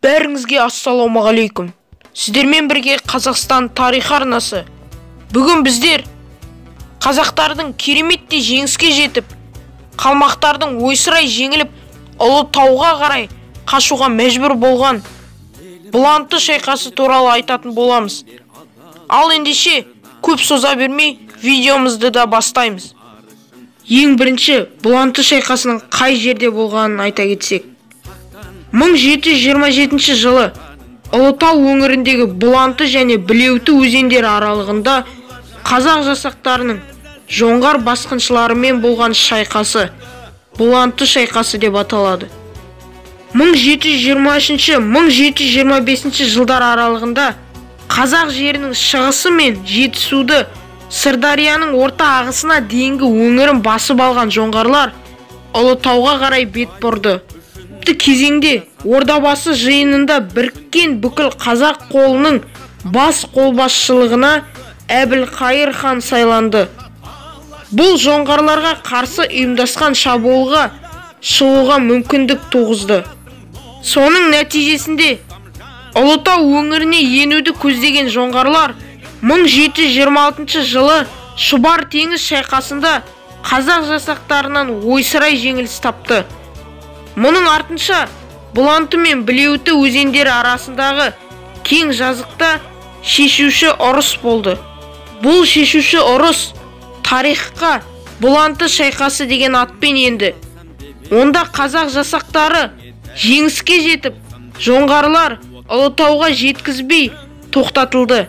Бәріңізге ассалаумағалейкум. Сіздермен бірге Қазақстан тарихы арнасы. Бүгін біздер қазақтардың кереметтей жеңіске жетіп, қалмақтардың ойсырай жеңіліп, Ұлытауға қарай қашуға мәжбүр болған Бұланты шайқасы туралы айтатын боламыз. Ал ендеше көп соза бермей видеомызды да бастаймыз. Ең бірінші Бұланты шайқасының қай жерде болғанын айта кетсек. 1727 жылы Ұлытау өңіріндегі Бұланты және Білеуті өзендері аралығында қазақ жасақтарының жоңғар басқыншыларымен болған шайқасы Бұланты шайқасы деп аталады. 1723-1725 жылдар аралығында қазақ жерінің шығысы мен Жетісуды, Сырдарияның орта ағысына дейінгі өңірін басып алған жоңғарлар Ұлытауға қарай бет бұрды. Кезеңде Ордабасы жиынында біріккен бүкіл қазақ қолының бас қолбасшылығына Әбілқайыр хан сайланды. Бұл жоңғарларға қарсы ұйымдасқан шабуылға шығуға мүмкіндік туғызды. Соның нәтижесінде Ұлытау өңіріне енуді көздеген жоңғарлар 1726 жылы Шұбар теңіз шайқасында қазақ жасақтарынан ойсырай жеңіліс тапты. Мұның артынша Бұланты мен Білеуті өзендері арасындағы кең жазықта шешуші ұрыс болды. Бұл шешуші ұрыс тарихқа Бұланты шайқасы деген атпен енді. Онда қазақ жасақтары жеңіске жетіп, жоңғарлар Ұлытауға жеткізбей тоқтатылды.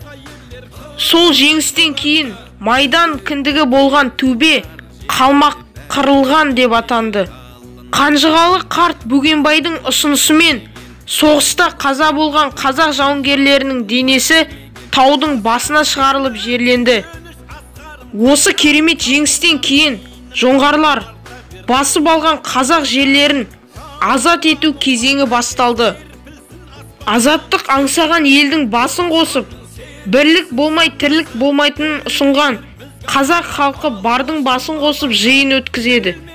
Сол жеңістен кейін майдан кіндігі болған төбе қалмақ қырылған деп атанды. Қанжығалы қарт Бөгенбайдың ұсынысымен соғыста қаза болған қазақ жауынгерлерінің денесі таудың басына шығарылып жерленді. Осы керемет жеңістен кейін жоңғарлар басып алған қазақ жерлерін азат ету кезеңі басталды. Азаттық аңсаған елдің басын қосып, бірлік болмай тірлік болмайтынын ұсынған қазақ халқы бардың басын қосып жиын өткізеді.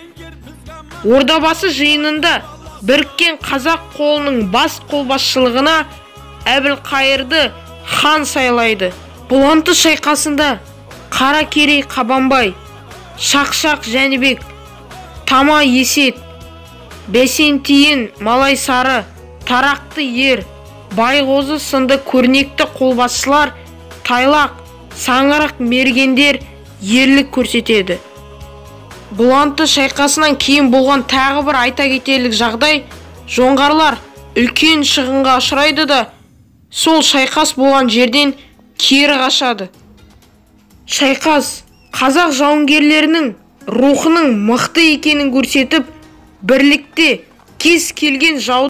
Ордабасы жиынында біріккен қазақ қолының бас қолбасшылығына Әбілқайырды хан сайлайды. Бұланты шайқасында Қаракерей Қабанбай, Шақшақ Жәнібек, Тама Есет, Бәсентиін Малайсары, Тарақты Ер, Байғозы сынды көрнекті қолбасшылар Тайлақ, Саңырақ мергендер ерлік көрсетеді. Бұланты шайқасынан кейін болған тағы бір айта кетерлік жағдай, жоңғарлар үлкен шығынға ұшырайды да, сол шайқас болған жерден кері қашады. Шайқас қазақ жауынгерлерінің рухының мықты екенін көрсетіп, бірлікте кез келген жауды